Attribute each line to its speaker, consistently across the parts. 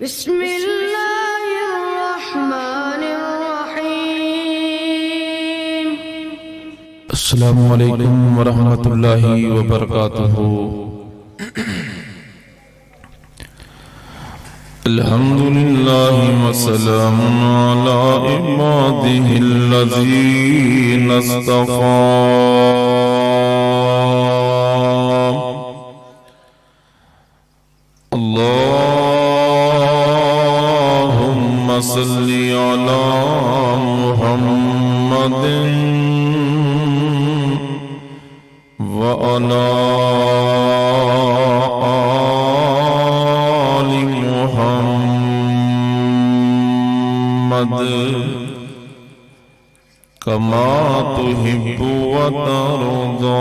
Speaker 1: بسم اللہ الرحمن الرحیم۔
Speaker 2: السلام علیکم ورحمۃ اللہ وبرکاتہ۔ الحمدللہ وسلام علی عبادہ الذین اصطفیٰ۔ اللہم صلی علی محمد وعلی آل محمد کما تحب وترضی۔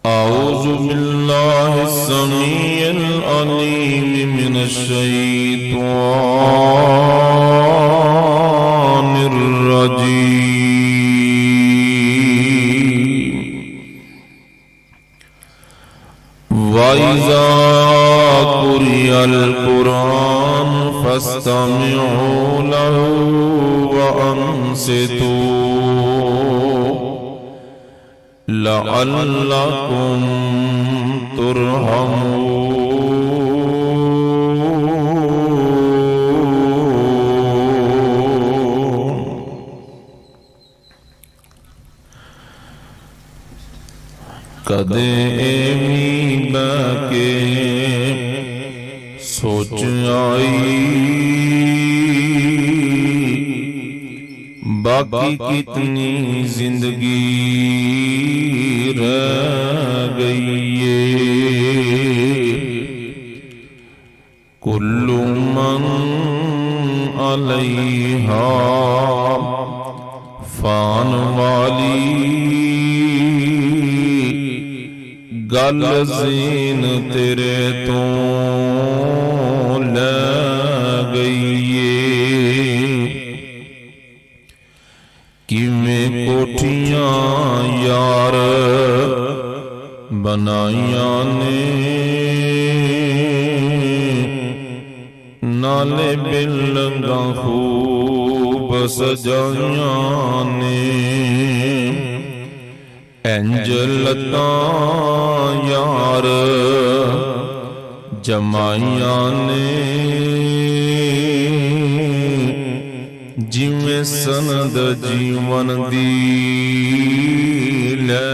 Speaker 2: اعوذ باللہ السمیع العلیم من الشیطان الرجیم۔ وَإِذَا قُرِئَ الْقُرْآنُ فَاسْتَمِعُوا لَهُ وَأَنصِتُوا لَعَلَّكُمْ تُرْحَمُونَ۔ کدے ایمی بے سوچ آئی باقی کتنی زندگی رہ گئی ہے۔ کل من علیہا فان والی گل زین تیرے تو لے گئی ہے۔ کیویں کوٹھیاں یار بنائیاں نے نالے بلنگاں خوب سجائیاں نے۔ انجلتاں یار جمائیاں نے جویں سند جیون دی لے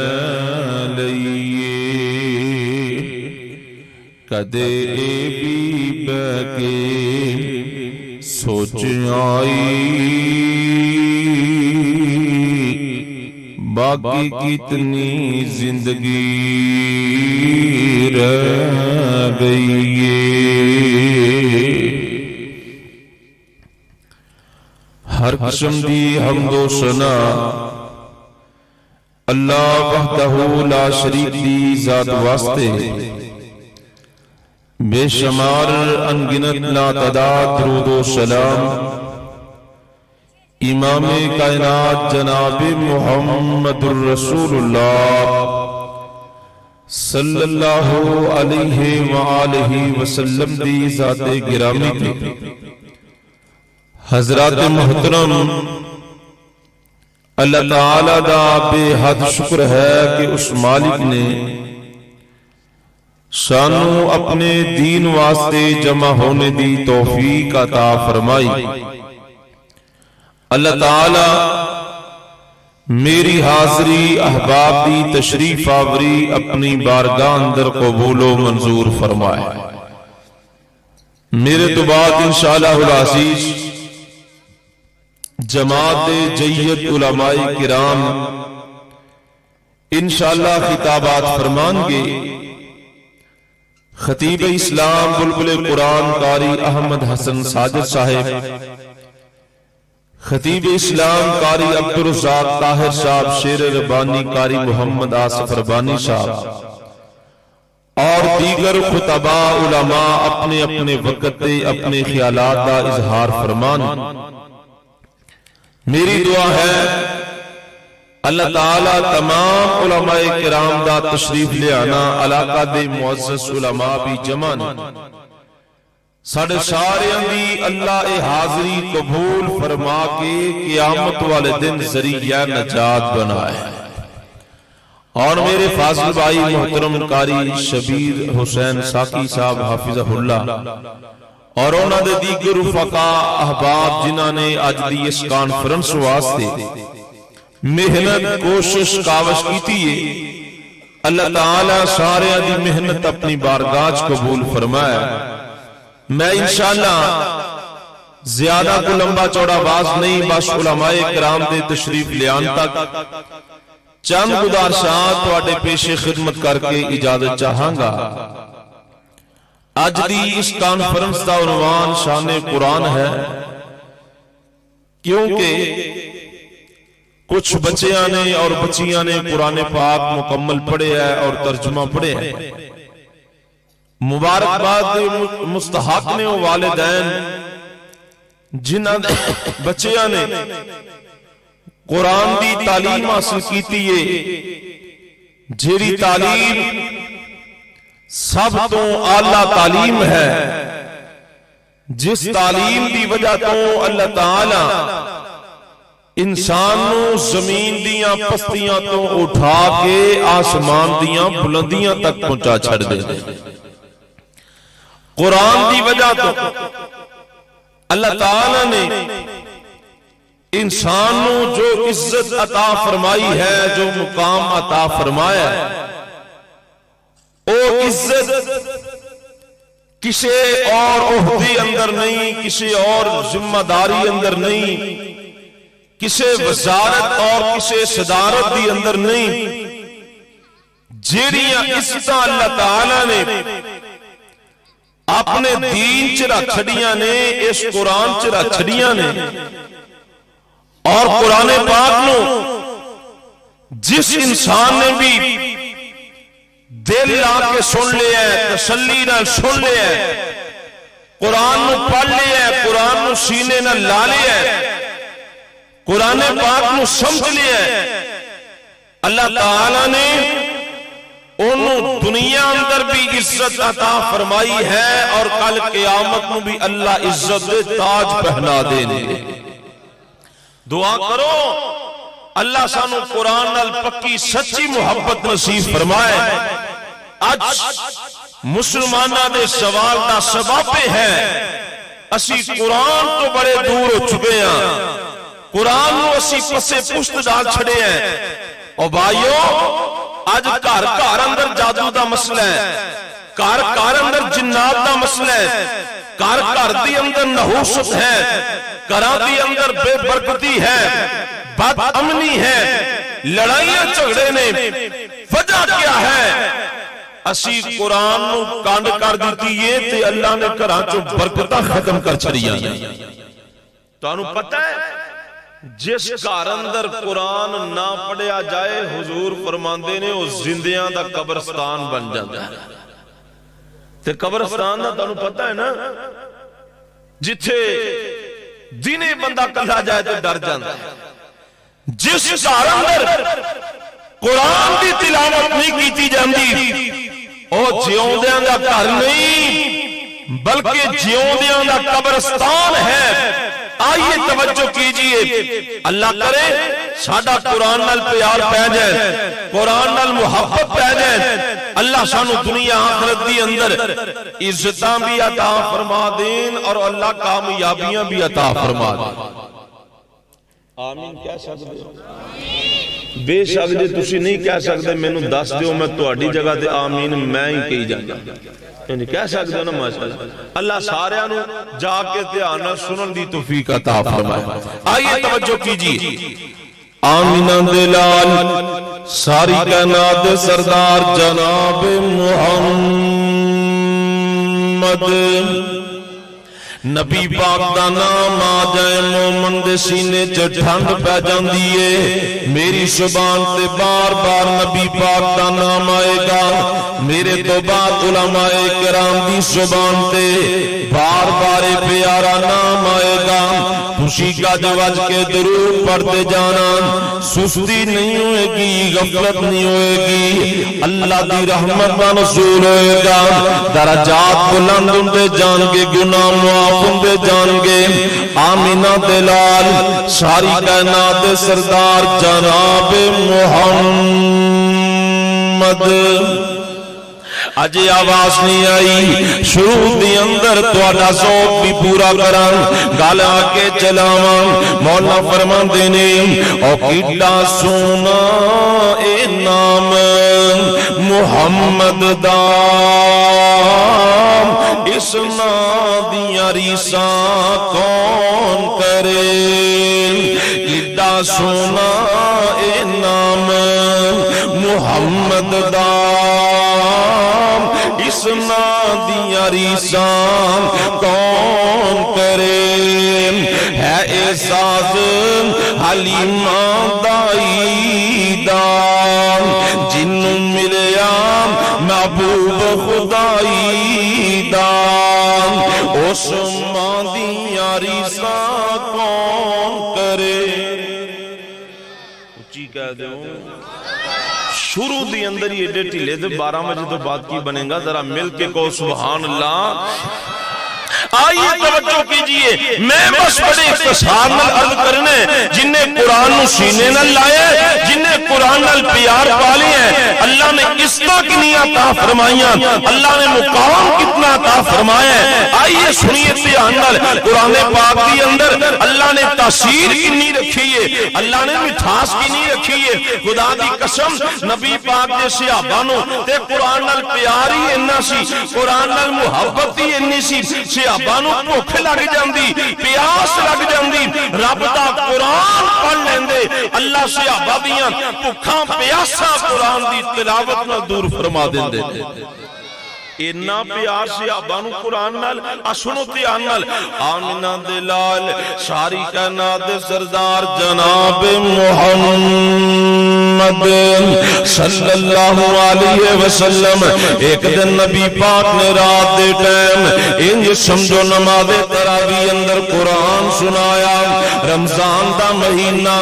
Speaker 2: لئیے۔ کدے بھی بے کے سوچ آئی باقی کتنی زندگی رہ گئی ہے۔ ہر قسم دی حمد و ثنا اللہ وحدہ لا شریک دی ذات واسطے، بے شمار انگنت ناتعداد درود و سلام امام کائنات جناب محمد الرسول اللہ صلی اللہ علیہ وآلہ وسلم دی ذات گرامی تے۔ حضرات محترم، اللہ تعالیٰ دا بے حد شکر ہے کہ اس مالک نے سانو اپنے دین واسطے جمع ہونے دی توفیق عطا فرمائی۔ اللہ تعالیٰ میری حاضری احباب دی تشریف آوری اپنی بارگاہ اندر قبول و منظور فرمائے۔ میرے تو بعد انشاءاللہ العزیز جماعت جید علماء کرام انشاءاللہ خطابات فرمان گے۔ خطیب اسلام بلبل قرآن قاری احمد حسن ساجد صاحب، خطیب اسلام قاری عبدالرزاق طاہر صاحب شیر ربانی قاری محمد آصف ربانی صاحب اور دیگر خطباء علماء اپنے اپنے وقت اپنے خیالات کا اظہار فرمان۔ میری دعا ہے اللہ تعالیٰ تمام علماء کرام دا تشریف لے آنا، علاقہ دے معزز علماء بھی جمع نے، ساڑھے سارے اندی اللہ حاضری قبول فرما کے قیامت والے دن ذریعہ نجات بنائے۔ اور میرے فاضل بھائی محترم قاری شبیر حسین ساکی صاحب حافظہ اللہ اور انہاں دے دیگر رفقا احباب جنہاں نے آج دی اس کانفرنس واسطے محنت کوشش کاوش کی تھی، اللہ تعالیٰ سارے دی محنت اپنی بارگاہ قبول فرمائے۔ میں انشاءاللہ زیادہ کو لمبا چوڑا باز نہیں، بس علماء کرام دے تشریف لیان تک چند گزارشات تواڈے پیش خدمت کر کے اجازت چاہاں گا۔ اج دی اس کانفرنس دا عنوان شان قرآن ہے، کیونکہ کچھ بچیاں نے اور بچیاں نے قرآن پاک مکمل پڑھے ہے اور ترجمہ پڑھے ہے۔ مبارکباد مستحق نے والدین جنہاں بچیاں نے قرآن دی تعلیم حاصل کیتی ہے، جیری تعلیم سب تو اعلیٰ تعلیم ہے، جس تعلیم دی وجہ تو اللہ تعالیٰ انسان نو زمین دیاں پستیاں تو اٹھا کے آسمان دیاں بلندیاں تک پہنچا چھڑ دے۔ قرآن دی وجہ تو اللہ تعالیٰ نے انسان نو جو عزت عطا فرمائی ہے، جو مقام عطا فرمایا ہے، او عزت کسی اور عہدے اندر نہیں، کسی اور ذمہ داری اندر نہیں، کسی وزارت اور کسی صدارت دی اندر نہیں، جیڑیاں عزتاں اللہ تعالیٰ نے اپنے دین چ رکھ چھڑیاں نے، اس قرآن چ رکھ چھڑیاں نے۔ اور قرآن پاک نو جس انسان نے بھی دل لا کے سن لیا ہے، تسلی نہ سن لیا ہے، قرآن نو پڑھ لیا ہے، قرآن نو سینے نہ لا لیا ہے، قرآن پاک نو سمجھ لیا ہے، اللہ تعالیٰ نے انہوں دنیا اندر بھی عزت عطا فرمائی ہے، اور کل قیامت میں بھی اللہ عزت تاج پہنا دینے۔ دعا کرو اللہ سانو قرآن نال پکی سچی محبت نصیب فرمائے۔ آج مسلمانہ دے سوال دا سبب ہے، اسی قرآن تو بڑے دور ہو چکے ہیں، قرآن نو اسی پسے پشت ڈال چھڑے ہیں۔ اور بھائیو آج کار کار اندر جادو دا مسئلہ ہے، کار کار اندر جنات دا مسئلہ ہے، کار کار دی اندر نحوست ہے، کارا دی اندر بے برکتی ہے، بد امنی ہے، لڑائیاں جھگڑے نے۔ وجہ کیا ہے؟ اسی قرآن نو کانڈ کر دیتی ہے تے اللہ نے کراچو برکتہ ختم کر چھڑیاں۔ تو انہوں پتہ ہے جس کار اندر قرآن نہ پڑھیا جائے، حضور فرماندے نے وہ زندیاں دا قبرستان بن جاتا ہے۔ تے قبرستان دا تانوں پتہ ہے نا، جتھے دینے بندہ کلا جائے تو ڈر جاتا ہے۔ جس کار اندر قرآن دی تلاوت نہیں کیتی جاندی، او جیوندیاں دا گھر نہیں بلکہ جیوندیاں دا قبرستان ہے۔ آئیے توجہ کیجئے، اللہ کرے ساڈا قرآن نال پیار پہ جائے، قرآن نال محبت پہ جائے، اللہ سانو دنیا آخرت دی اندر عزتاں بھی عطا فرما دین، اور اللہ کامیابیاں بھی عطا فرما دین۔ آمین کہہ سکتے ہو؟ بے شک جے تسی نہیں کہہ سکتے مینوں دس دیو، میں تہاڈی جگہ تے آمین میں ہی کہی جانا۔ یعنی کہہ سکتے ہو نا ماشاءاللہ۔ اللہ سارے انو جا کے دھیان سنن دی توفیق عطا فرمائے۔ آئیے توجہ کیجئے، آمینہ دلال ساری کائنات سردار جناب محمد نبی پاک دا نام آ جائے مومن دے سینے چ ٹھنڈ پہ جاندی ہے. میری زبان تے بار بار نبی پاک دا نام آئے گا. میرے تو بعد علماء کرام دی زبان تے بار بار پیارا نام آئے گا. خوشی کا جوج کے درود پڑھتے جانا. سستی نہیں ہوئے گی, غفلت نہیں ہوئے گی. اللہ دی رحمت کا نزول ہوئے گا. درجات بلند ہوندے جان گے, گناہ معاف ہوندے جان گے. آمینہ دلال ساری کائنات سردار جناب محمد. اجے آواز نہیں آئی, شروع دی اندر تواڈا ذوق بھی پورا کران, گل آگے چلاواں. مولا فرماندے نے او کیڈا سونا اے نام محمد دا, اس نام دیاں ریساں کون کرے. کیڈا سونا اے نام محمد دا, اس نام دیاں ریساں کون کرے. ہے احساس حلیمہ دائی دا, جنوں ملیا محبوب خدائی دا, اس ماں دیاں ریساں کون کرے. اچھی کہہ دوں شروع دی اندر یہ ایڈے ٹھیلے دے 12 بجے تو بعد کی بنے گا. ذرا مل کے کہو سبحان اللہ. آئیے توجہ کیجئے, میں بس بڑے اختصار نال عرض کرنے جنہیں قرآن نو سینے نال لائے, جنہیں قرآن نال پیار پالے ہیں, اللہ نے قسطہ کنی عطا فرمائیاں, اللہ نے مقام کتنا عطا فرمایا ہے. آئیے سنیے دھیان نال, قرآن پاک دی اندر اللہ نے تاثیر کنی رکھی ہے, اللہ نے مٹھاس کنی رکھی ہے. خدا دی قسم نبی پاک دے صحابہ نو تے قرآن نال پیار ہی انہا سی, قرآن نال محبت ہی انہی سی. صحابہ نو بھوک لگ جاندی, پیاس لگ جاندی, رب دا قرآن پڑھ لیندے. اللہ صحابہ دیاں بھوکاں پیاساں قرآن دی تلاوت نال دور فرما دیندے. اینا پیار صحابہ نو قرآن نال. سنو دھیان نال, آمینہ دلال ساری کائنات سردار جناب محمد صلی اللہ علیہ وسلم. ایک دن نبی پاک نے رات دے ٹائم انج سمجھو نماز تراویح اندر قرآن سنایا. رمضان دا مہینہ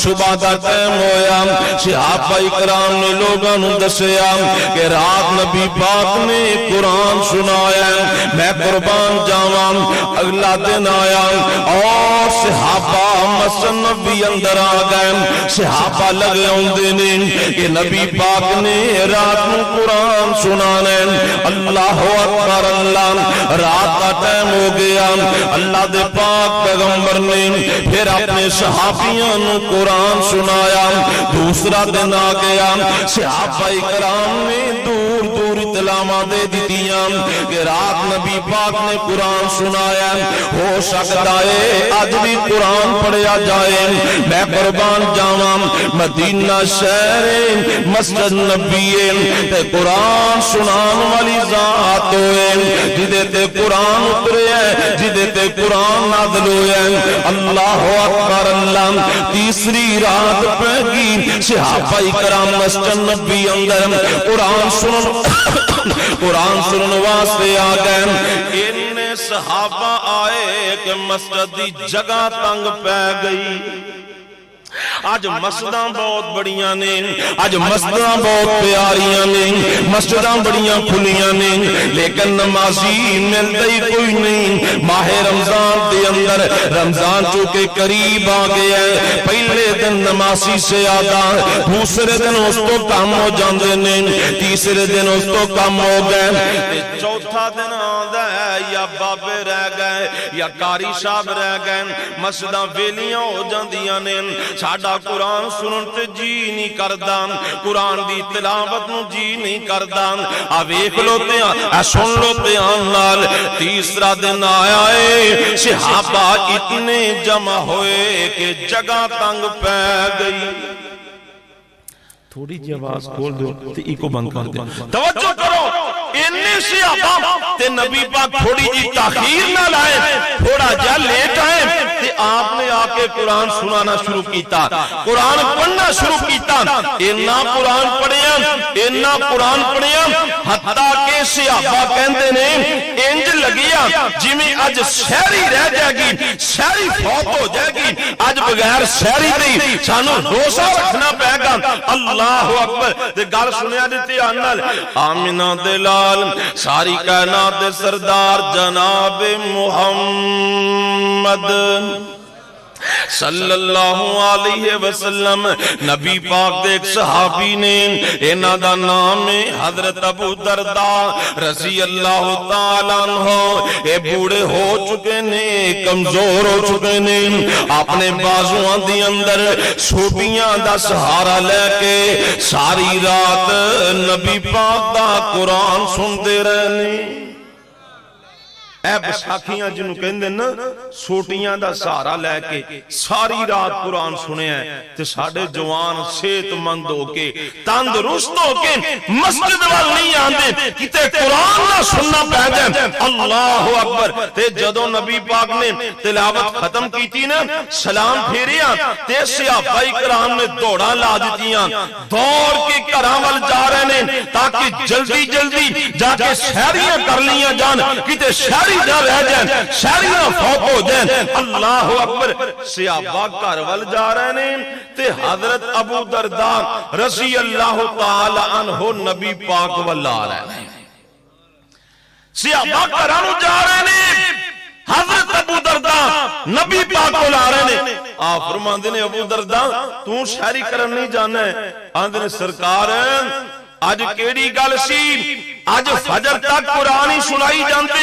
Speaker 2: صبح دا ٹائم ہویا, صحابہ اکرام نے لوگاں نو دسیا کہ رات نبی پاک نے قرآن سنایا. میں قربان جاواں, اگلا دن آیا اور صحابہ مسجد نبی اندر آ گئے. صحابہ لگے ہوندے نے کہ نبی پاک نے رات نو قرآن سنانا. اللہ اکبر اللہ, رات کا ٹائم ہو گیا. اللہ دے پاک پیغمبر نے پھر اپنے صحابیوں نو قرآن سنایا. دوسرا دن آ گیا, صحابہ کرام نے دور دور اطلاع دے دیتیاں کہ رات نبی پاک نے قرآن سنایا. ہو سکتا ہے آج بھی قرآن پڑھیا جائے. میں قربان جاواں, مدینہ شہر مسجد نبی تے قرآن سنان والی ذات ہوئے, جدے تے قرآن اترے ہے, جدے تے قرآن نازل ہوئے. اللہ اکبر اللہ. تیسری رات پہ گی, صحابہ کرام مسجد نبی اندر قرآن سنن واسطے آ گئے. انہیں صحابہ آئے کہ مسجد دی جگہ تنگ پہ گئی. آج مسجداں بہت بڑیاں نے, آج مسجداں بہت پیاریاں نے, مسجداں بڑیاں کھلیاں نے, لیکن نمازی ملتا ہی کوئی نہیں. ماہ رمضان دے اندر, رمضان چونکہ قریب آ گیا ہے, پہلے دن نمازی سے آدھا, دوسرے دن اس کو کم ہو جاندے نے, تیسرے دن اس کو کم ہو گئے, چوتھا دن آدھا ہے یا بابے رہ گئے یا قاری صاحب رہ گئے. مسجداں ویلیاں ہو جاندیاں نے. ساڈا قرآن سنن تے جی نہیں کردا, قرآن دی تلاوت نو جی نہیں کردا. آ ویکھ لو تے آ سن لو دھیان نال. تیسرا دن آیا ہے, صحابہ اتنے جمع ہوئے کہ جگہ تنگ پہ گئی. تھوڑی جی آواز کھول دو تے ایکو بند کر دے. توجہ کرو, اتنے صحابہ تے نبی پاک تھوڑی جی تاخیر نہ لائے، تھوڑا جا لیٹ آئے تے آپ نے آ کے قرآن سنانا شروع کیتا، قرآن پڑھنا شروع کیتا، اینا قرآن پڑھیا، اینا قرآن پڑھیا، حتیٰ کہ صحابہ کہندے نے انج لگیا جی میں اج شہری رہ جائے گی، شہری فوت ہو جائے گی، اج بغیر شہری دی سانو روزہ رکھنا پائے گا۔ اللہ اکبر تے گل سنیا دیتی آنال آمینہ دلال ساری کائنات دے سردار جناب محمد صلی اللہ علیہ وسلم نبی پاک دے ایک صحابی نے، اینا دا نام ہے حضرت ابو درداء رضی اللہ تعالیٰ عنہ، اے بوڑے ہو چکے نے، کمزور ہو چکے نے، اپنے بازوان دی اندر سوٹیاں دا سہارا لے کے ساری رات نبی پاک دا قرآن سنتے رہنے۔ اے بساکھیاں جنہوں کہندے نا سوٹیاں دا سہارا لے کے ساری رات قرآن سنے ہیں تے ساڑھے جوان صحت مند ہو کے تندرست ہو کے مسجد وال نہیں آندے کتے قرآن نہ سننا پہ جائے۔ اللہ اکبر تے جدو نبی پاک نے تلاوت ختم کی تھی نا سلام پھیریا تے صحابہ کرام نے دوڑا لا دیتیاں، دوڑ کے گھراں وال جا رہے ہیں تاکہ جلدی جلدی جا کے سہریاں کر لیاں جان، کتے سہری نہ رہ جائیں، شہری نہ فوت ہو جائیں۔ اللہ اکبر صحابہ گھر وال جا رہے ہیں تے حضرت ابو درداء رضی اللہ تعالی عنہ نبی پاک وال آ رہے ہیں، صحابہ گھرانو جا رہے ہیں، حضرت ابو درداء نبی پاک وال آ رہے ہیں۔ آپ فرماندے نے ابو درداء تو شہری کرن نہیں جانا ہے؟ آندے نے سرکار آج کیڑی گل سی، آج فجر تک قرآن ہی سنائی جانتے،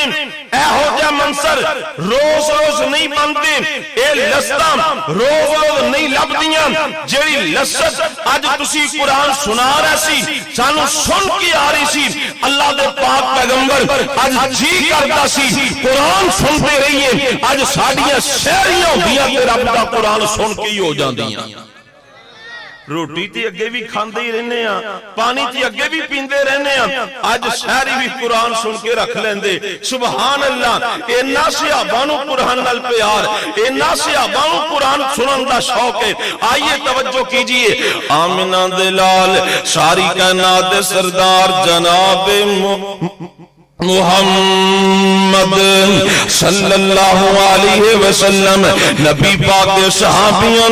Speaker 2: اے ہو جا منصر روز روز نہیں بنتے، اے لستاں روز روز نہیں لبدیاں، جیڑی لست آج تسی قرآن سنا رہے سی سانو سن کی آ رہی سی، اللہ دے پاک پیغمبر آج جی کرتا سی قرآن سنتے رہیے، آج ساڑیاں شہریاں ہوندیاں کہ رب دا قرآن سن کے ہی ہو جاندیاں۔ روٹی تی اگے بھی کھاندے ہی رہنے ہیں، پانی تی اگے بھی پیندے رہنے ہیں، آج شہری بھی قرآن سن کے رکھ لیندے۔ سبحان اللہ، اینا صحابانو قرآن نال پیار، اینا صحابانو قرآن سنن دا شوق ہے۔ آئیے توجہ کیجئے، آمینہ دلال ساری کائنات سردار جناب محمد صلی اللہ علیہ وسلم نبی پاک دے صحابیوں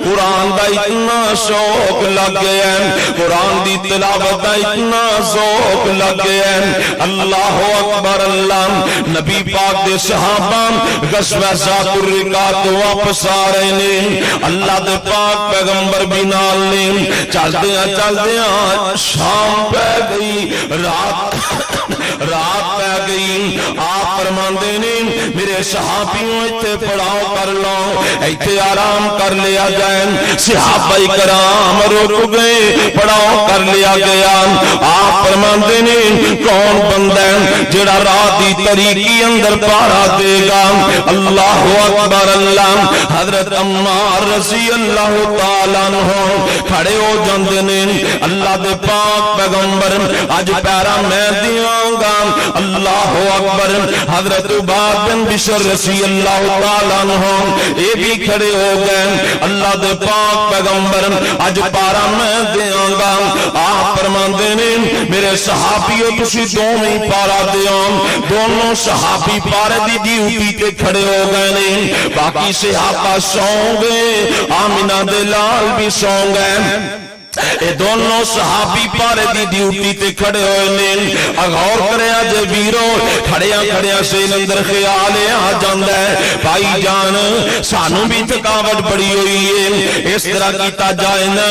Speaker 2: قرآن دا اتنا شوق لگ گیا ہے، قرآن دی تلاوت دا اتنا شوق لگ گیا ہے۔ اللہ اکبر اللہ، نبی پاک دے صحابہ غزوہ ذات الرقاع تو واپس آ رہے نے، اللہ دے پاک پیغمبر بھی نال نے، چلدیاں شام پہ گئی، رات پہ گئی، آپ فرماندے نے میرے صحابیوں ایتھے پڑاؤ کر لو، ایتھے آرام کر لیا جائے، صحابہ کرام رک گئے، پڑاؤ کر لیا گیا۔ آپ فرماندے نے کون بندہ ہے جڑا رات دی تاریکی اندر پارا دے گا؟ اللہ اکبر اللہ، حضرت عمار رضی اللہ تعالیٰ عنہ کھڑے ہو جاندے نے، اللہ دے پاک پیغمبر اج پیرا میں دیاں گا۔ اللہ اکبر، حضرت عباد بن بشر رضی اللہ تعالیٰ عنہ یہ بھی کھڑے ہو گئے، اللہ دے پاک پیغمبر اج پارا میں دیاں گا۔ آپ فرماندے نے میرے صحابیوں تسی دونوں پارا دیاں، دونوں صحابی پارے دی ڈیوٹی تے کھڑے ہو گئے نے، باقی صحابہ سو گئے، آمینہ دے لال بھی سو گئے، اے دونوں صحابی پارے دی ڈیوٹی تے کھڑے ہوئے نے۔ غور کرے آجے ویروں کھڑیاں سے اندر خیال آ جاندہ ہے بھائی جان سانوں بھی تھکاوٹ بڑی ہوئی ہے، اس طرح کیتا جائے نا،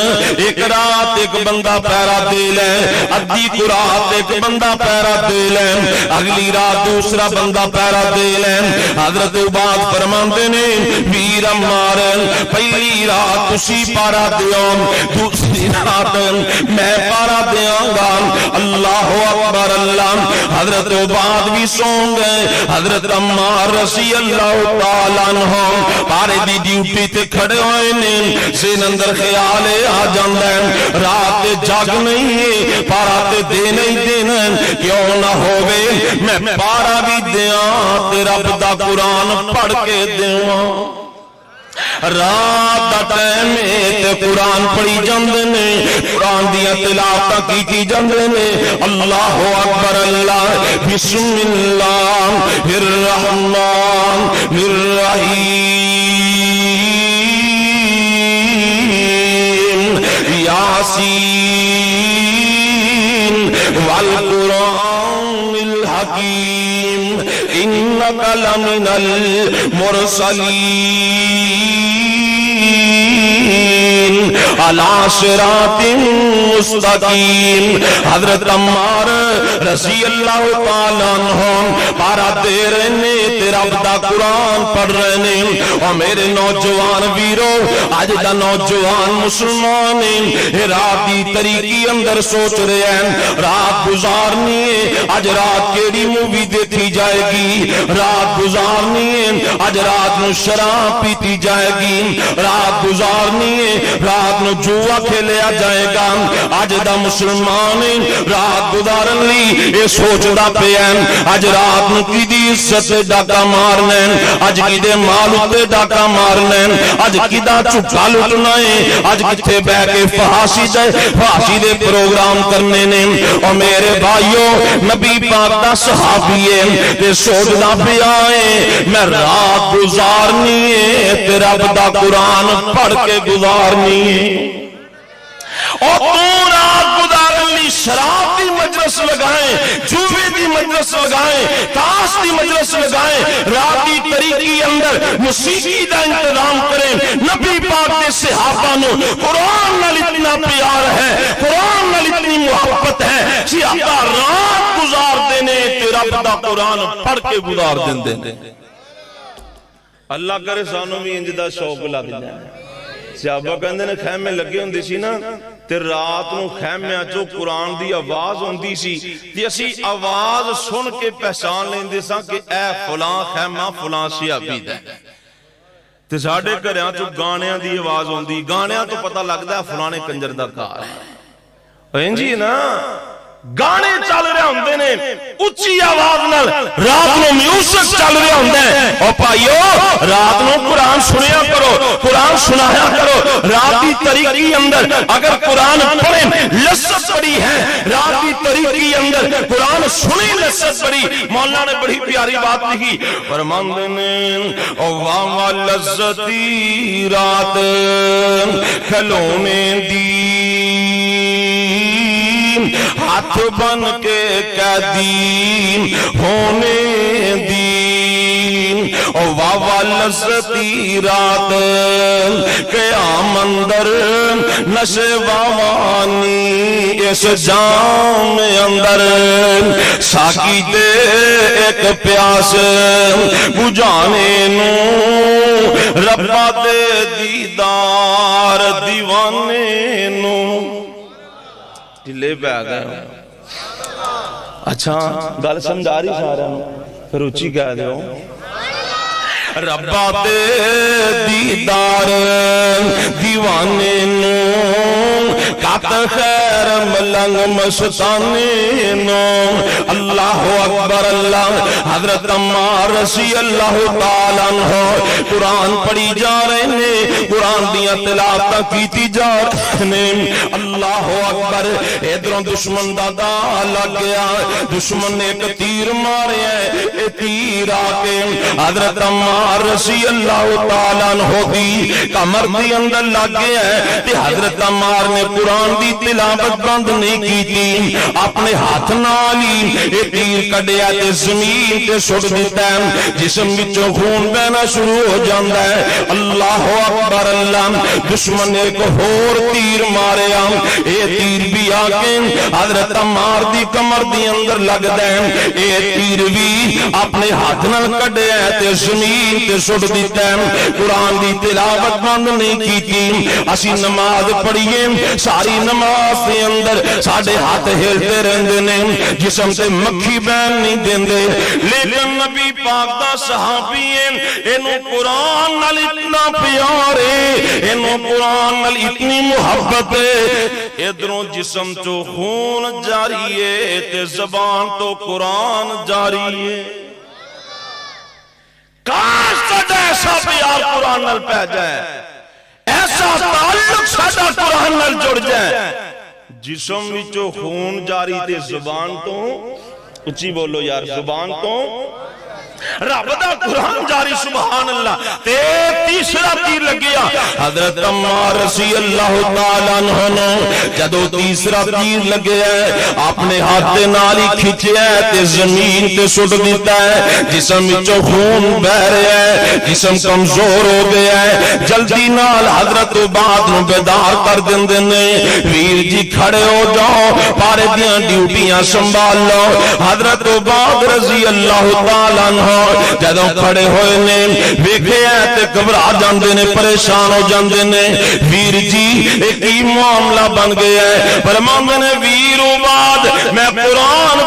Speaker 2: ایک رات ایک بندہ پیرا دے لے، ادھی کو رات ایک بندہ پیرا دے لے، اگلی رات دوسرا بندہ پیرا دے لے۔ حضرت عباد فرماندے نے ویر عمار پہلی رات تسی پارا دیوں، دوسری خاطر میں پارا دیاں گا۔ اللہ اکبر اللہ۔ حضرت عباد بھی سون گئے، حضرت عمار رضی اللہ تعالیٰ عنہ پارے دی ڈیوٹی تے کھڑے ہوئے نے، سین اندر خیال آ جاندہ ہے رات جاگ نہیں ہے، پارا تے دے نہیں دینا، کیوں نہ ہوئے میں پارا بھی دیاں تے رب دا قرآن پڑھ کے دیاں۔ رات دا ٹائم تے قرآن پڑھی جاندے نے، قرآن دیا تلاوت کیتی جاندے نے۔ اللہ اکبر اللہ۔ بسم اللہ الرحمن الرحیم۔ یاسین والقرآن الحکیم انک لمن المرسلین علی صراط مستقیم۔ حضرت عمار رضی اللہ تعالیٰ عنہ پارا دے رہنے تے رب دا قرآن پڑھ رہنے۔ اور میرے نوجوان ویرو، آج دا نوجوان مسلمان رات دی طریقی اندر سوچ رہے ہیں رات گزارنی ہے، آج رات کیڑی مووی دیکھی جائے گی، رات گزارنی ہے، آج رات نو شراب پیتی جائے گی، رات گزارنی ہے، رات نو جوا کھیلیا جائے گا۔ آج دا مسلمان رات گزارن لی اے سوچدا پیا آج رات نو کی دی عزت ڈاکا مارنا، آج کی دے مال تے ڈاکا مارنا، آج کی دا چکا لٹنا ہے، آج کتھے بہ کے فحاشی دے پروگرام کرنے نے۔ اور میرے بھائیوں نبی پاک دا صحابی ہے تے سوچدا پیا ہے میں رات گزارنی ہے تے رب دا قرآن پڑھ کے گزارنی ہے۔ اور تو رات گزارن لی شراب دی مجلس لگائیں، جوے دی مجلس لگائیں، تاش دی مجلس لگائیں، رات دی طریقی اندر موسیقی دا انتظام کریں۔ نبی پاک دے صحابہ نو قرآن نال اتنا پیار ہے، قرآن نال اتنی محبت ہے، صحابہ رات گزار دینے تے رب دا قرآن پڑھ کے گزار دینے۔ اللہ کرے سانو بھی انجدہ شوق لگ جائے۔ صحابہ کہندے نے خیمے لگے ہوندے سی نا تے رات نو خیمے چوں قرآن دی آواز ہوندی سی تے اسی آواز سن کے پہچان لیندے ساں کہ اے فلاں خیمہ فلاں صحابی دا تے ساڈے گھراں چوں گانیاں دی آواز ہوندی، گانیاں تو پتہ لگدا ہے فلانے کنجر دا کار ہے۔ جی نا گانے چل رہے ہوندے نے اچھی آواز نال، رات نو میوزک چل رہے ہوندے ہیں۔ اور بھائیو رات نو قرآن سنیا کرو، قرآن سنایا کرو۔ رات کی طریقی اندر اگر قرآن پڑھیں لذت بڑی ہے، رات کی طریقی اندر قرآن سنیں لذت بڑی۔ مولانا نے بڑی پیاری بات لکھی، فرماندے نے او واہ لذتی رات کھلونے دی ہاتھ بن کے قیدی ہونے دی، او واہ لذتی رات قیام اندر نشے واوانی اس جام اندر ساکی دے ایک پیاس بجانے نو ربا دے دیدار دیوانے نو لے پہ آ گئے۔ اچھا گل سمجھا رہی سارا پھر اچھی کہہ دیو ربا دے دیدار دیوانے نو کات خیر ملنگ مستانے نو۔ اللہ اکبر اللہ۔ حضرت عمار رضی اللہ تعالیٰ عنہ قرآن پڑھی جا رہے نے، قرآن دیا تلاوت کیتی جا رہے نے۔ اللہ اکبر۔ ادھروں دشمن دا دا لگ گیا، دشمن نے ایک تیر مارے ہے، اے تیر آ کے حضرت عمار رضی اللہ تعالیٰ عنہ دی کمر دی اندر لگ گیا ہے تے حضرت عمار نے قرآن دی تلاوت بند نہیں کی تھی، اپنے ہاتھ نالی اے تیر کڈیا تے زمین تے سٹ دیتا ہے، جسم وچوں خون بہنا شروع ہو جاندا ہے۔ اللہ اکبر اللہ۔ دشمن نے ایک ہور تیر ماریا، اے تیر بھی آ کے حضرت عمار دی کمر دی اندر لگ دے، اے تیر بھی اپنے ہاتھ نال کڈیا تے زمین تے سٹ دیتا ہے۔ قرآن دی تلاوت بند نہیں کی تھی، اسی نماز پڑھیے ساری نماز دے اندر ساڈے ہاتھ ہلتے رہندے نے جسم تے مکھی بین نہیں دیندے لیکن نبی پاک دا صحابی اینو قرآن نال اتنا پیار ہے اینو قرآن نال اتنی محبت ہے ادھروں جسم تو خون جاری ہے تے زبان تو قرآن جاری ہے کاش ساڈا ایسا پیار قرآن نال پہ جائے ایسا تعلق ساڈا قرآن نال جڑ جائے جسم وچوں خون جاری تے زبان تو اچھی بولو یار زبان تو رب دا قرآن جاری سبحان اللہ تے تیسرا تیر لگیا حضرت عمار رضی اللہ تعالیٰ عنہ نے جدو تیسرا تیر لگیا ہے اپنے ہاتھ نال ہی کھچیا ہے تے زمین تے سٹ دیتا ہے جسم وچوں خون بہ رہا ہے جسم کمزور ہو گیا ہے جلدی نال حضرت عباد نو بیدار کر دیندے نے ویر جی کھڑے ہو جاؤ پارے دیاں ڈیوٹیاں سنبھال لو حضرت عباد رضی اللہ تعالیٰ عنہ جدوں کھڑے ہوئے نے ویکھے تے گھبرا جاندے نے پریشان ہو جاندے نے ویر جی ایک ہی معاملہ بن گیا ہے فرماندے نے ویر عباد میں قرآن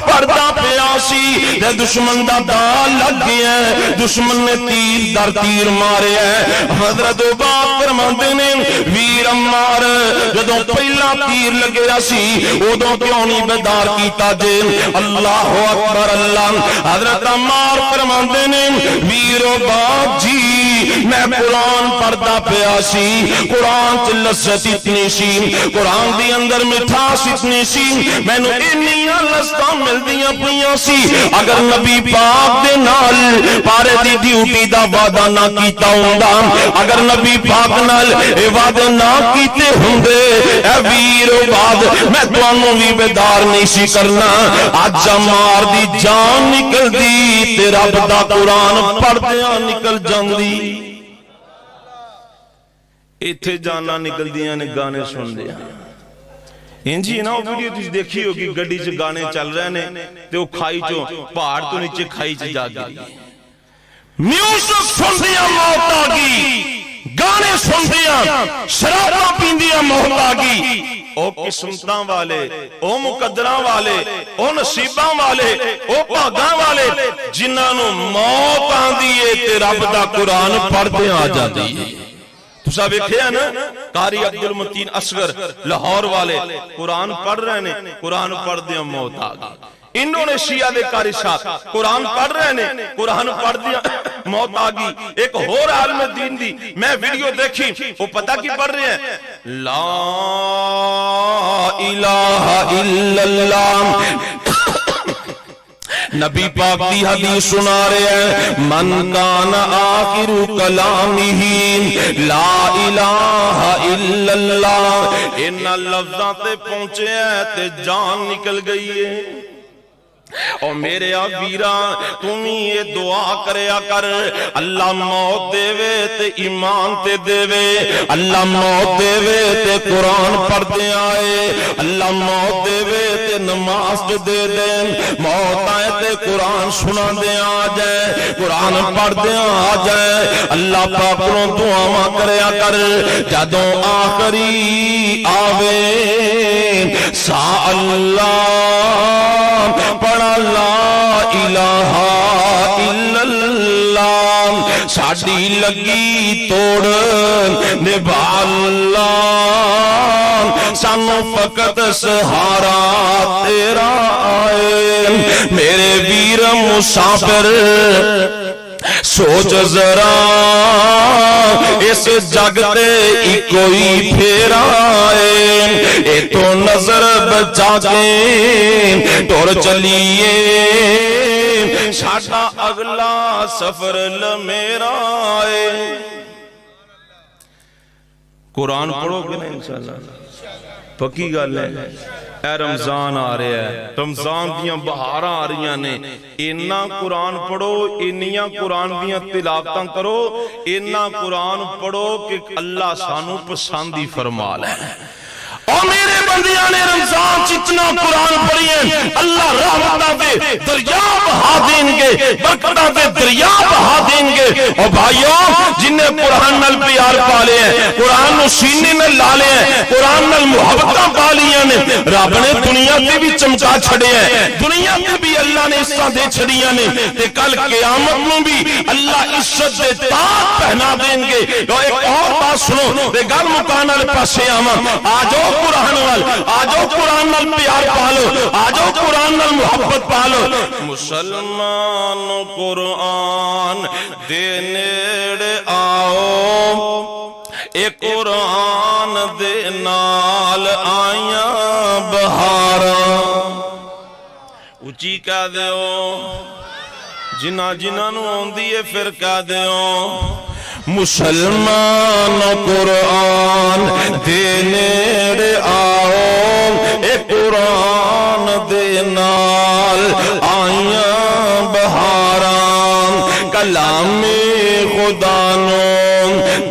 Speaker 2: پڑھدا پیا سی تے دشمن دا دال لگ گیا ہے دشمن نے تیر در تیر مارے ہے حضرت عباد فرماندے نے ویر عمار جدوں پہلا تیر لگیا سی اودوں کیوں نہیں بیدار کیتا جے اللہ اکبر اللہ حضرت عمار فرماندے نے ویر عباد جی میں قرآن پڑھدا پیا سی قرآن چ لذت اتنی سی قرآن دی اندر مٹھاس اتنی سی مینوں انیاں لذتاں ملدیاں پیاں سی اگر نبی پاک دے نال پارے دی ڈیوٹی دا وعدہ نہ کیتا ہوندا اگر نبی پاک نال اے وعدے نہ کیتے ہوندے اے ویر عباد میں تانوں وی بیدار نہیں سی کرنا اج عمار دی جان نکل دی تے رب دا قرآن پڑھدیاں نکل جاندی ایتھے جانا نکل دیاں نے گانے سن دیا انجی نا ویڈیو تجھ دیکھی ہوگی گڑی سے گانے چل رہے نے تے وہ کھائی چو پہاڑ تو نیچے کھائی چے جا گئی میوزک سن دیا موت آگی گانے سن دیا شراباں پیندیا موت آگی او قسمتاں والے او مقدراں والے او نصیباں والے او بھاگاں والے جنہاں نو موت آندی ہے تے رب دا قرآن پڑھدے آ جاندی ہے تو صاحب ایک ہے نا قاری عبدالمتین اصغر لاہور والے قرآن پڑھ رہے نے قرآن پڑھ دیا موت آگئی انڈونیشیا دے قاری صاحب قرآن پڑھ رہے نے قرآن پڑھ دیا موت آگئی ایک اور عالم دین دی میں ویڈیو دیکھی وہ پتہ کی پڑھ رہے ہیں لا الہ الا اللہ نبی پاک دی حدیث سنا رہے ہیں من کان آخر کلامہ لا الہ الا اللہ ان لفظاں تے پہنچے ہیں تے جان نکل گئی ہے اور میرے ویراں تمہیں یہ دعا کریا کر اللہ موت دے وے تے ایمان تے دے وے اللہ موت دے وے تے قرآن پڑھ دے آئے اللہ موت دے وے تے نماز دے دے موت آئے تے قرآن سنا دے آ جائے قرآن پڑھ دے آ جائے اللہ پاک نو دعا کریا کر جدوں آخری آوے سا اللہ لا الہ الا اللہ ساڈی لگی توڑ نبھا اللہ سانو فقط سہارا تیرا آئے میرے ویر مسافر سوچ ذرا اس جگ تے کوئی پھیرا ہے اے تو نظر بچا کے ٹور چلیے ساڈا اگلا سفر لمیرا ہے قرآن پڑھو گے نا انشاءاللہ پکی گل ہے اے رمضان آ رہا ہے رمضان دیاں بہاراں آ رہی نے اینا قرآن پڑھو انیاں قرآن دیاں تلاوتاں کرو اینا قرآن پڑھو کہ اللہ سانو پسندی فرما لے اور میرے بندیاں نے رمضان جتنا قرآن پڑھی ہے اللہ رحمتہ دے دریا بہا بہا دیں گے، برکتاں دے دریا بہا دیں گے۔ اور بھائیوں جنہیں قرآن نال پیار پا لے ہیں، قرآن نو سینے میں لا لے ہیں، قرآن نال محبتاں پا لیاں نے، رب نے دنیا تے بھی چمکا چھڑے ہیں، دنیا تے بھی اللہ نے عزتاں دے چھڑیاں نے، تے کل قیامت میں بھی اللہ عزت دے تاج پہنا دیں گے۔ اور ایک اور بات سنو تے گل مکان والے پاسے آواں، آ جاؤ قرآن وال، آ جاؤ قرآن نال پیار پا لو، آ جاؤ قرآن نال محبت پا لو۔ مسلمان قرآن دے نیڑے آؤ، اے قرآن دے نال آیاں بہاراں، اچھی کہہ دیو، جنہ نو آندی ہے پھر کہہ دیو، مسلمان قرآن دے نیڑے آؤ، اے قرآن دے نال آیاں بہاراں، کلام خدا نو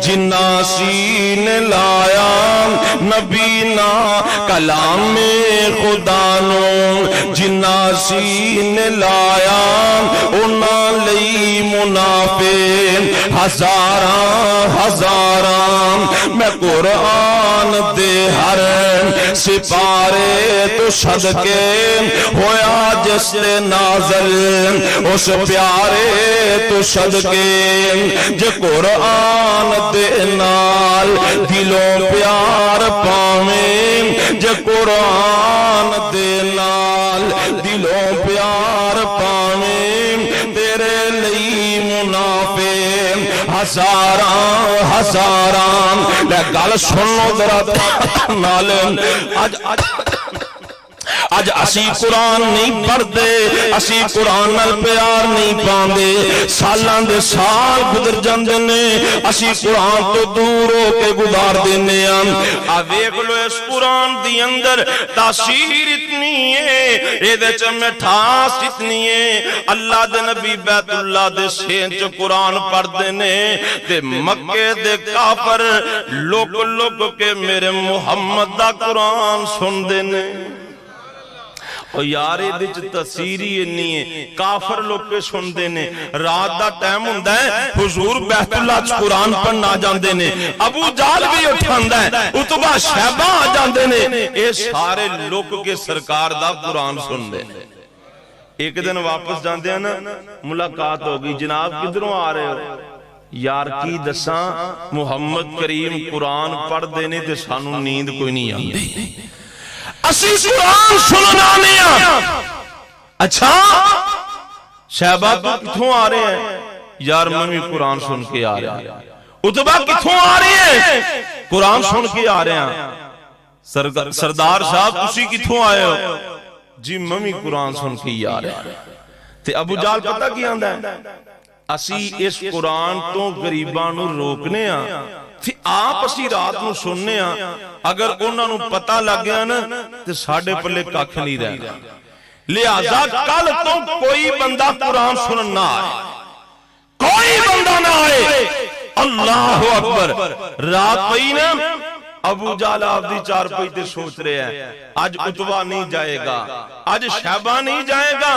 Speaker 2: جنہ سین لایا نبی نا، کلام خدا نو جنہ سین لایا انہاں لئی منافع ہزاراں، میں قرآن دے ہر سپارے تو صدقے ہویا جس نے نازل، اس پیارے تو صدقے جو قرآن دے نال دلوں پیار پاویں، جو قرآن دے نال دلوں پیار پاویں، تیرے لئی منافع ہزاراں۔ لے گل سنو ذرا نال، اج اسی قرآن نہیں پڑھدے، اسی قرآن نال پیار نہیں پاندے، سالاں دے سال گزر جاندے نے، اسی قرآن تو دور ہو کے گزار دینے ہاں۔ آ ویکھ لو اس قرآن دی اندر تاثیر اتنی ہے، اے دے چ مٹھاس اتنی ہے، اللہ دے نبی بیت اللہ دے سین چ قرآن پڑھدے نے تے مکے دے کافر لوک کے میرے محمد دا قرآن سندے نے۔ اور یار یہ تاثیر ہی نہیں ہے، کافر لوگ کے سندے نے، رات دا ٹائم ہوندا ہے حضور بیت اللہ چ قرآن پڑھنا جاندے نے، ابو جہل بھی اٹھاندا ہے، عتبہ شیبہ آ جاندے نے، اے سارے لوگ کے سرکار دا قرآن سندے نے۔ ایک دن واپس جاندے ہیں نا، ملاقات ہوگی، جناب کدھروں آ رہے ہو؟ یار کی دساں محمد کریم قرآن پڑھ دینے تے سانو نیند کوئی نہیں آندی، اسی قرآن سننا نہیں آ۔ اچھا شہبہ تو کتھوں آ رہے ہیں؟ یار میں قرآن سن کے آ رہے ہیں۔ عتبہ کتھوں آ رہے ہیں؟ قرآن سن کے آ رہے ہیں۔ سردار صاحب تسی کتھوں آئے ہو؟ جی میں قرآن سن کے آ رہے ہیں۔ تے ابو جہل پتہ کی آندا ہے؟ اسی اس قرآن تو غریباں نو روکنے ہاں، پھر آپ اسی رات نو سننے ہاں، اگر انہاں نو پتہ لگ گیا نا تے ساڈے پلے ککھ نہیں رہنا۔ لہذا کل تو کوئی بندہ قرآن سنن نہ آئے، کوئی بندہ نہ آئے۔ اللہ اکبر، رات پئی نا، ابو جہل آپ دی چار پئی تے سوچ رہے ہیں آج عتبہ نہیں جائے گا، آج شیبہ نہیں جائے گا،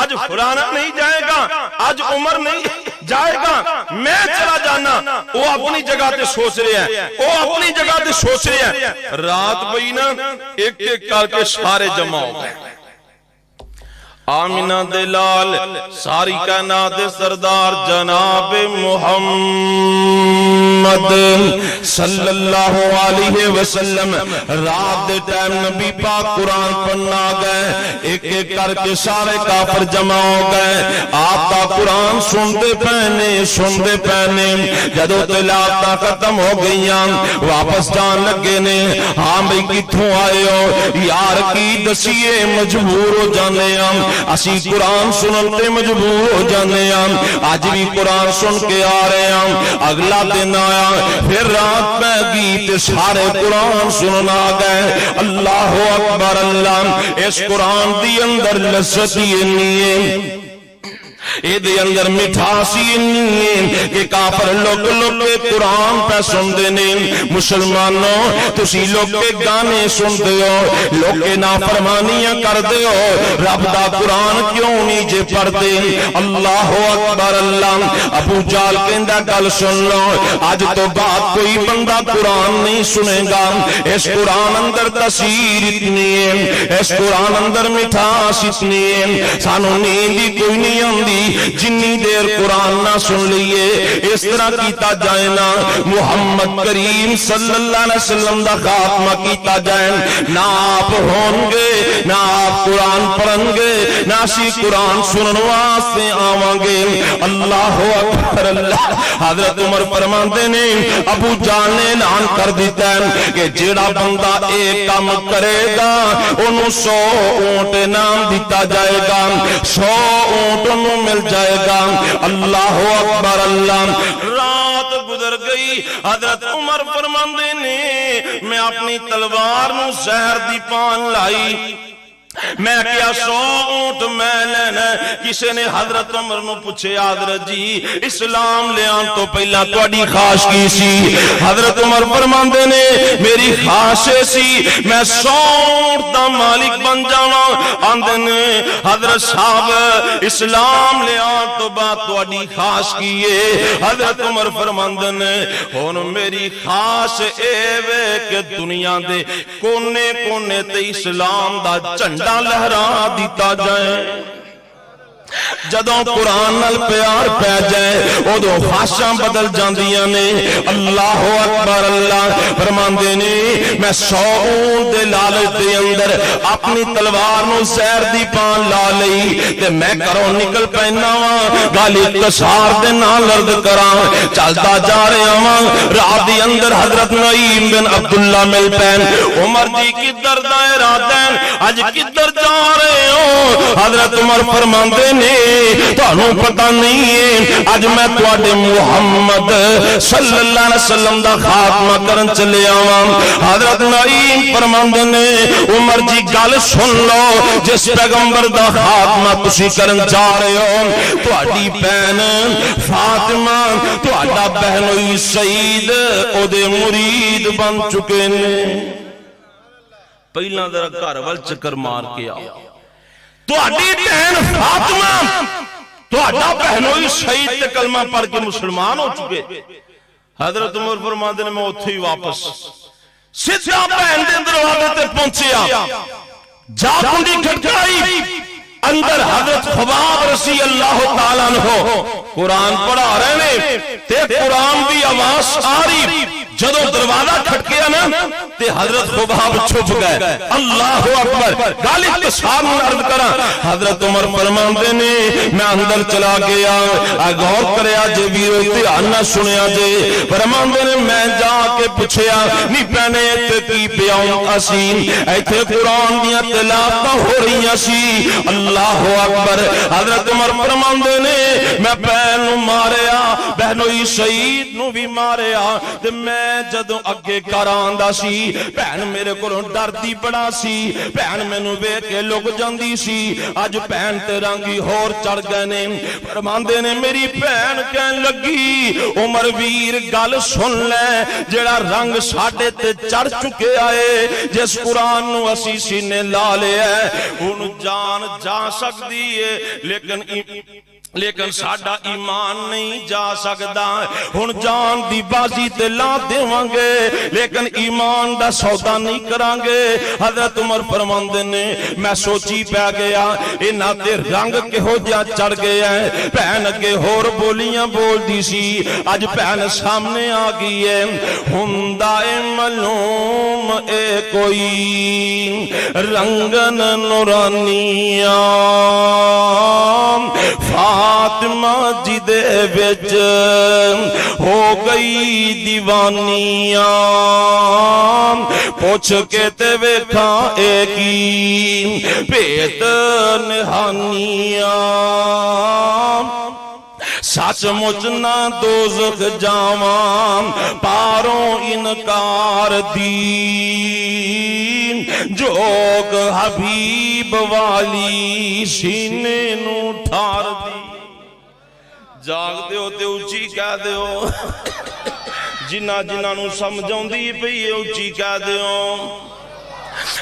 Speaker 2: آج فلانا نہیں جائے گا، آج عمر نہیں جائے گا، میں چلا جانا۔ وہ اپنی جگہ تے سوچ رہے ہیں، وہ اپنی جگہ تے سوچ رہے ہیں۔ رات پئی نا، ایک ایک کر کے سارے جمع ہو گئے۔ آمینہ دلال ساری کائنات سردار جناب محمد صلی اللہ علیہ وسلم رات دے ٹائم نبی پاک قرآن پڑھنا گئے، ایک ایک کر کے سارے کافر جمع ہو گئے۔ آپ کا قرآن سنتے پہنے جدو تلاوتاں ختم ہو گئیاں واپس جان لگے نے۔ ہاں بھئی کتھوں آئے ہو؟ یار کی دسیے مجبور ہو جانے ہم، اسی قرآن سنتے مجبور ہو جانے ہم، آج بھی قرآن سن کے آ رہے ہم۔ اگلا دن آیا پھر رات میں گیت سارے قرآن سننا گئے۔ اللہ اکبر، اللہ اس قرآن دی اندر لذت ہی نہیں ہے، اے دے اندر مٹھاسی نہیں کہ کافر لوگ کے قرآن پہ سن دینے مسلمانوں تسی لوگ کے گانے سن دے ہو لوگ کے نافرمانیاں کر دے ہو رب دا قرآن کیوں نہیں جے پڑھ دے اللہ اکبر اللہ ابو جال کہندہ گل سن لو آج تو بعد کوئی بندہ قرآن نہیں سنے گا اس قرآن اندر تاثیر اتنی ہے اس قرآن اندر مٹھاس اتنی ہے سانو نیندی کوئی نہیں آندی جنی دیر قرآن نہ سن لیے اس طرح کیتا جائے نا محمد کریم صلی اللہ علیہ وسلم دا خاتمہ کیتا جائے نہ آپ ہون گے نہ آپ قرآن پڑھن گے نہ اسی قرآن سنن واسطے آواں گے اللہ اکبر اللہ حضرت عمر فرماندے نے ابو جان نے اعلان کر دیتا ہے کہ جیڑا بندہ ایک کام کرے گا انہوں 100 اونٹ انعام دیتا جائے گا 100 اونٹ انہوں مل جائے گا اللہ اکبر اللہ رات گزر گئی حضرت عمر فرماندے نے میں اپنی تلوار نو زہر دی پان لائی میں کیا 100 اونٹ میں لینا کسی نے حضرت عمر نو پوچھے حضرت جی اسلام لے آن تو پہلا تواڈی خواہش کی سی حضرت عمر فرماندے نے میری خواہش سی میں 100 اونٹ دا مالک بن جاواں آندے نے حضرت صاحب اسلام لے آن تو بعد تواڈی خواہش کیے حضرت عمر فرماندے نے ہن میری خواہش اے وے کہ دنیا دے کونے کونے تے اسلام دا جھنڈا لہرا دیتا جائے جدوں قرآن نال پیار پہ جائے ادو خواہشاں بدل جاندیاں نے اللہ اکبر اللہ فرماندے نے میں 100 اونٹ دے لالچ دے اندر اپنی تلوار نو زہر دی پان لا لئی تے میں گھروں نکل پینا وا گل اختصار دے نال عرض کراں چلدا جا رہا وا راہ دی اندر حضرت نعیم بن عبداللہ مل پین عمر جی کدھر دا ارادہ اج کدھر جا رہے ہو حضرت عمر فرماندے نے تانوں پتہ نہیں ہے اج میں تواڈے محمد صلی اللہ علیہ وسلم دا خاتمہ کرن چلے آواں حضرت نعیم فرماندے نے عمر جی گل سن لو جس پیغمبر دا خاتمہ تسی کرن جا رہے ہو تواڈی بہن فاطمہ تواڈا بہنوئی سعید او دے مرید بن چکے نے پہلا ذرا گھر ول چکر مار کے آؤ تواڈی بہن فاطمہ تواڈا بہنوئی سعید تے کلمہ پڑھ کے مسلمان ہو چکے حضرت عمر فرماندے نے میں اوتھے ہی واپس سیدھا بہن دے دروازے تے پہنچیا جا کنڈی کھٹکائی اندر حضرت خباب رضی اللہ تعالیٰ عنہ قرآن پڑھا رہے نے تے قرآن دی آواز آ رہی جدوں دروازہ کھٹکیا نا تے حضرت خباب چھپ گئے اللہ اکبر گل اختصار عرض کراں حضرت عمر فرماندے نے میں اندر چلا گیا غور کریا جے ویرو دھیان نہ سنیا جے فرماندے نے میں جا کے پوچھیا نی پہنے تے کی پیاؤں اسی ایتھے قرآن دیاں تلاوتاں ہو رہی سی اللہ اکبر حضرت عمر فرماندے نے میں بہن نو ماریا بہنوئی سعید نو بھی ماریا تے میں جدوں اگے کراندا سی بہن میرے کولوں ڈردی بڑا سی بہن مینوں ویکھ کے لک جاندی سی اج بہن تے رنگی ہور چڑھ گئے نے فرماندے نے میری بہن کہن لگی عمر ویر گل سن لے جڑا رنگ ساڈے تے چڑھ چکے آئے جس قرآن نو اسی سینے لا لیا ہن جان جا سکدی ہے لیکن ساڈا ایمان نہیں جا سکدا ہن جان دی بازی تے لا دیواں گے لیکن ایمان دا سودا نہیں کران گے حضرت عمر فرماندے نے میں سوچی پہ گیا انہاں تے رنگ کہو جا چڑھ گیا ہے بہن اگے ہور بولیاں بول دی سی اج بہن سامنے آ گئی ہے ہندا معلوم اے کوئی رنگن نورانیاں فاطمہ جی دے وچ ہو گئی دیوانیاں پوچھ کے تے ویکھاں اے کی بھیت نہانیاں سچ مچ نہ دوزخ جاواں پاروں انکار دین جوگ حبیب والی سینے نو ٹھار دی
Speaker 3: ਜਾਗਦੇ ਹੋ ਤੇ ਉੱਚੀ ਕਹਿ ਦਿਓ, ਜਿਨ੍ਹਾਂ ਜਿਨ੍ਹਾਂ ਨੂੰ ਸਮਝ ਆਉਂਦੀ ਪਈ ਏ ਉੱਚੀ ਕਹਿ ਦਿਓ।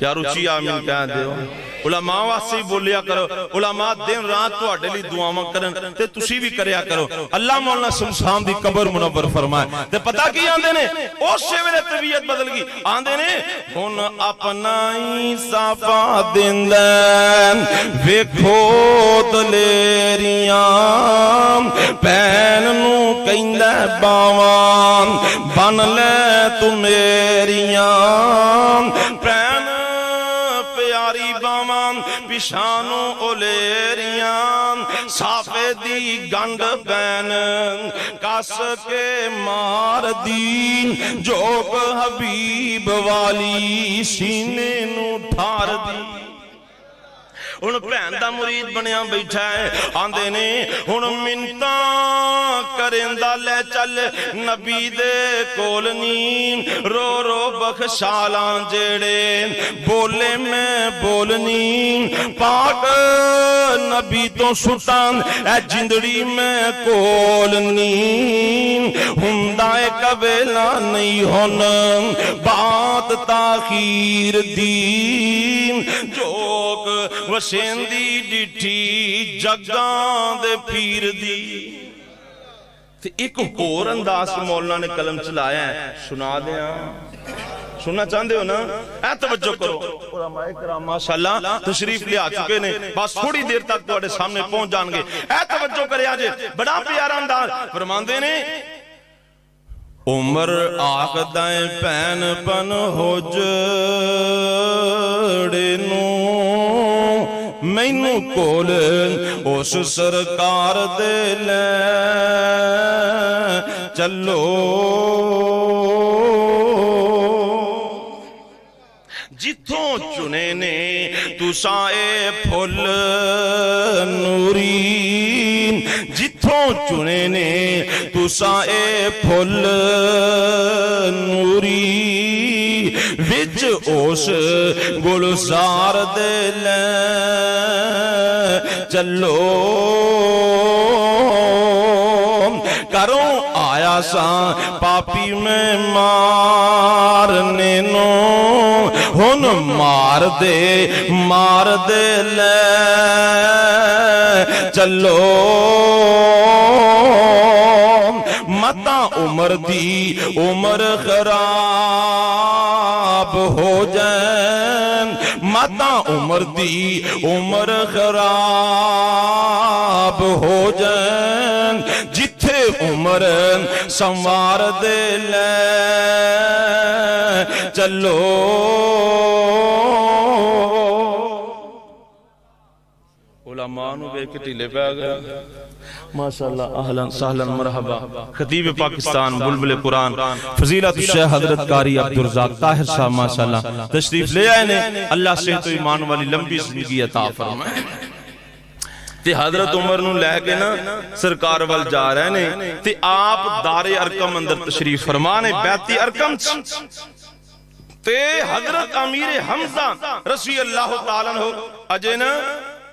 Speaker 3: یار اچھی آمین کہہ دیو علماء واسطے بولیا کرو علماء دن رات تواڈے لئی دعاواں کرن تے تسی بھی کریا کرو اللہ مولانا شمشان دی قبر منور فرمائے تے پتہ کی آندے نے اس ویلے طبیعت بدل گئی آندے نے ہن اپنا ہی صافا دیندے ویکھو دلیریاں پین نو کہندا باواں بن لے تو میریاں پین پیاری باواں پشانو اولیریاں صافے دی گنڈ پین کس کے مار دی جوک حبیب والی سینے نو ٹھار دی ہن بھین دا مرید بنیا بیٹھا ہے آندے نے ہن منتاں کریندا لے چل نبی دے کول نی رو رو بخشالاں جیڑے بولے میں بولنی پاک نبی تو سٹان اے جندڑی میں کول نی ہندا اے قبیلہ نہیں ہن بات تاخیر دی جوک وسیندی ڈٹھی جگاں دے پیر دی تے ایک اور انداز مولانا نے قلم چلایا ہے سنا دیاں سننا چاہندے ہو نا اے توجہ کرو علماء کرام ماشاءاللہ تشریف لے آ چکے نے بس تھوڑی دیر تک تواڈے سامنے پہنچ جان گے اے توجہ کریا جے بڑا پیارا انداز فرماندے نے عمر آکھدائیں پین پن ہو جڑے نو مینوں کول اس سرکار دے لے چلو جتھوں چنے نے تسائے پھل نوری جتھوں چنے نے تسائے پھل نوری وچ اس گلزار دے لے چلو کروں آیا سا پاپی میں مارنے نو ہن مار دے لے چلو متا عمر دی عمر خراب ہو جائیں متا عمر دی عمر خراب ہو جائیں جتھے عمر سنوار دے لے چلو علماء نو بے کے ٹیلے پہ آگئے ماشاءاللہ اہلاً سہلاً مرحبا خطیب پاکستان بلبل قرآن فضیلت الشیخ حضرت قاری عبدالرزاق طاہر صاحب ماشاءاللہ تشریف لے آئے نے اللہ صحت و ایمان والی لمبی زندگی عطا فرمائے تے حضرت عمر نو لے کے نا سرکار وال جا رہے نے تے آپ دار ارکم اندر تشریف فرمانے بیتی ارکم تے حضرت امیر حمزہ رضی اللہ تعالیٰ عنہ اجے نا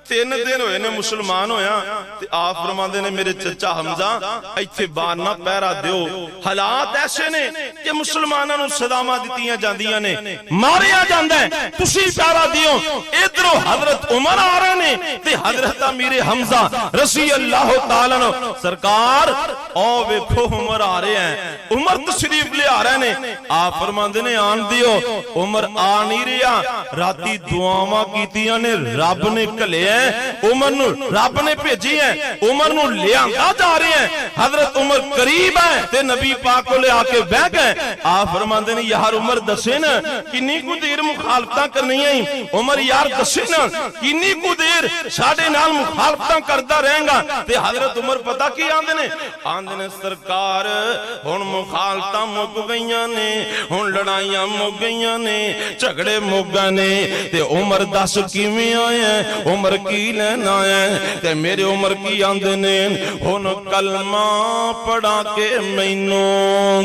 Speaker 3: 3 دن ہوئے نے مسلمان ہویا تے آپ فرماندے نے میرے چچا حمزہ ایتھے باہر نہ پہرا دیو حالات ایسے نے کہ مسلماناں نو صدامہ دتیاں جاندیاں نے ماریا جاندا ہے تسی پہرا دیو ادھروں حضرت عمر آ رہے نے تے حضرت امیر حمزہ رضی اللہ تعالیٰ عنہ سرکار او ویکھو عمر آ رہے ہیں عمر تشریف لے آ رہے نے آپ فرماندے نے آن دیو عمر آ نہیں رہا راتی دعاواں کیتیاں نے رب نے کلے عمر نو رب نے بھیجی ہے عمر نو لے آندا جا رہے ہیں حضرت عمر قریب ہے تے نبی پاک کو لے آ کے بیٹھ گئے آپ فرماندے نے یار عمر دسے نا کنی کو دیر مخالفتاں کرنی ہیں عمر یار دسے نا کنی کو دیر ساڈے نال مخالفتاں کردا رہے گا تے حضرت عمر پتہ کی آندے نے سرکار ہن مخالفتاں مک گئیاں نے ہن لڑائیاں مک گئیاں نے جھگڑے مک گئے نے تے عمر دس کیویں آئے ہیں عمر کی لینا ہے تے میرے عمر کی آندے نے ہن کلمہ پڑھا کے مینوں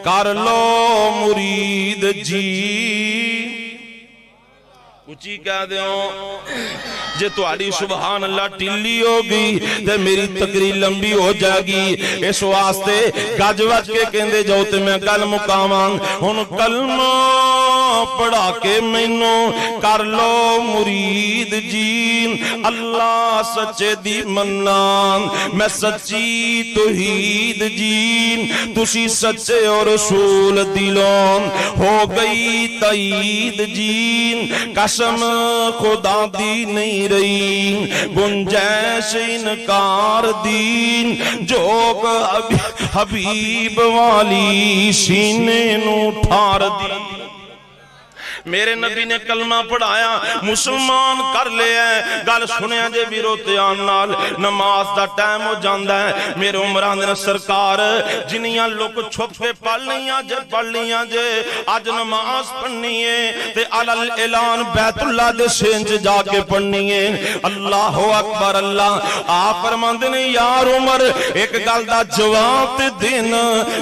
Speaker 3: کر لو مرید جی اچھی کہہ دیوں جے تواڈی سبحان اللہ ٹلی ہوگی تے میری تقریر لمبی ہو جائے گی اس واسطے گج وج کے کہندے جاؤ تے میں گل مکاواں ہن کلمہ پڑھا کے مینوں کر لو مرید جی اللہ سچے دی منان میں سچی توحید جی تسی سچے اور رسول دلوں ہو گئی تائید جی قسم خدا دی نہیں رہی گنجائش انکار دین جوگ حبیب والی سینے نو ٹھار دی میرے نبی نے کلمہ پڑھایا مسلمان کر لے ہیں گل سنیا جے بھی روتے آنال نماز دا ٹائم ہو جاندہ ہے میرے عمران نے سرکار جنیاں لوگ چھپ کے پڑھ لیاں جے آج نماز پڑھنی ہے تے علال اعلان بیت اللہ دے سینج جا کے پڑھنی ہے اللہ اکبر اللہ آپ فرماندے نے یار عمر ایک گل دا جواب تے دین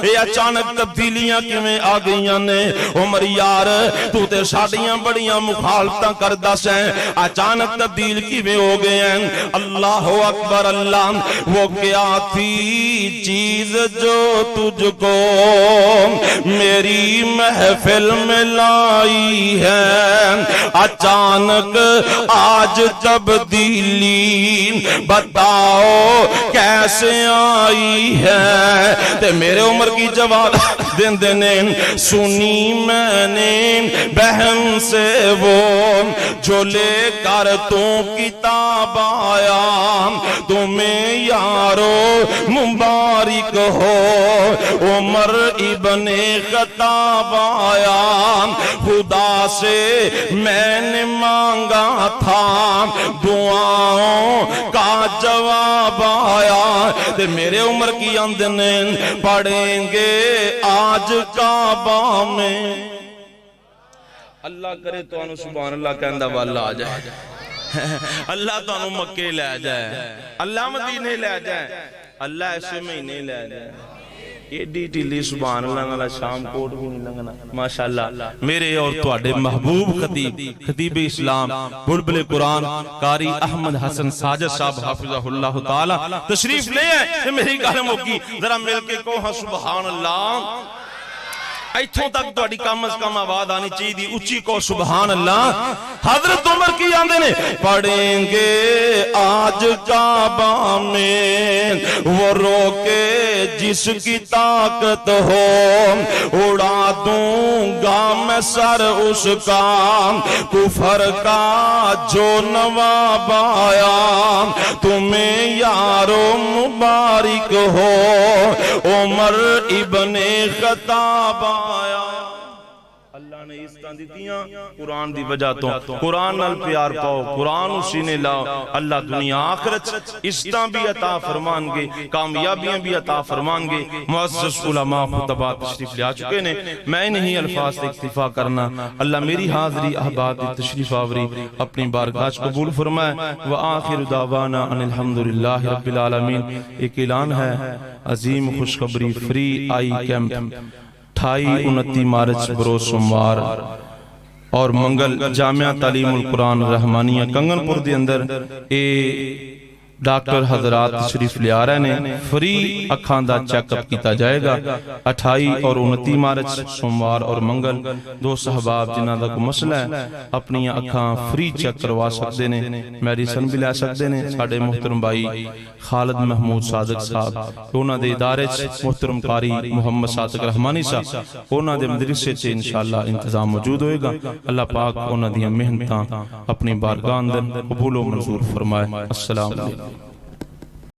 Speaker 3: یہ اچانک تبدیلیاں کی میں آگئیاں نے عمر یار تو تے ساڑیاں بڑیاں مخالفتاں کردہ سے اچانک تبدیل کی میں ہو گئے ہیں اللہ اکبر اللہ وہ کیا تھی چیز جو تجھ کو میری محفل میں لائی ہے اچانک آج تبدیلی بتاؤ کیسے آئی ہے تے میرے عمر کی جواب دن دینے سنی میں نے بہن سے وہ جو لے کر تو کتاب آیا تمہیں یارو مبارک ہو عمر ابن خطاب آیا خدا سے میں نے مانگا تھا دعاؤں کا جواب آیا تے میرے عمر کی اندنین پڑھیں گے آج کعبہ میں اللہ کرے تو انو سبحان اللہ کہندہ والا آ جائے اللہ تو انو مکے لے جائے اللہ مدینے لے جائے اللہ ایسے مہینے لے جائے یہ ڈیٹی لی سبحان اللہ نالا شام کوٹ بھی نہیں لگنا ماشاءاللہ میرے اور تواڈے محبوب خطیب اسلام بلبل قرآن قاری احمد حسن ساجد صاحب حافظہ اللہ تعالی تشریف لے ہیں میری گالموں کی ذرا مل کے کہو سبحان اللہ ایتھوں تک تو اڈی کم از کم آواز آنی چاہیے دی اچھی کو سبحان اللہ حضرت عمر کی آندے نے پڑھیں گے آج کعبہ میں وہ روکے جس کی طاقت ہو اڑا دوں گا میں سر اس کا کفر کا جو نواب آیا تمہیں یارو مبارک ہو عمر ابن خطاب آیا اللہ نے اس طرح دیتیاں قرآن دی وجہ تو قرآن نال پیار پاؤ قرآن اسی نے لاؤ اللہ دنیا آخرت اس طرح بھی عطا فرمان گے کامیابیاں بھی عطا فرمان گے معزز علماء خطبات تشریف لے آ چکے نے میں نہیں الفاظ سے اکتفا کرنا اللہ میری حاضری احباب تشریف آوری اپنی بارگاہ قبول فرمائے وآخر دعوانا ان الحمدللہ رب العالمین ایک اعلان ہے عظیم خوشخبری فری آئی کیمپ 28-29 مارچ بروز سوموار اور منگل جامعہ تعلیم القرآن رحمانیہ کنگن پور دے اندر ڈاکٹر حضرات تشریف لے آ رہے نے فری اکھان دا چیک اپ کیتا جائے گا 28 اور 29 مارچ سوموار اور منگل دو صحباب جنہ دا کو مسئلہ ہے اپنی اکھان فری چیک کروا سکتے نے میڈیسن بھی لے سکتے نے ساڑھے محترم بھائی خالد محمود صادق صاحب اونا دے ادارے محترم قاری محمد صادق رحمانی صاحب اونا دے مدرسے سے انشاءاللہ انتظام موجود ہوئے گا اللہ پاک اونا دیا محنتاں اپنی بارگاہ اندر قبول و منظور فرمائے السلام علیکم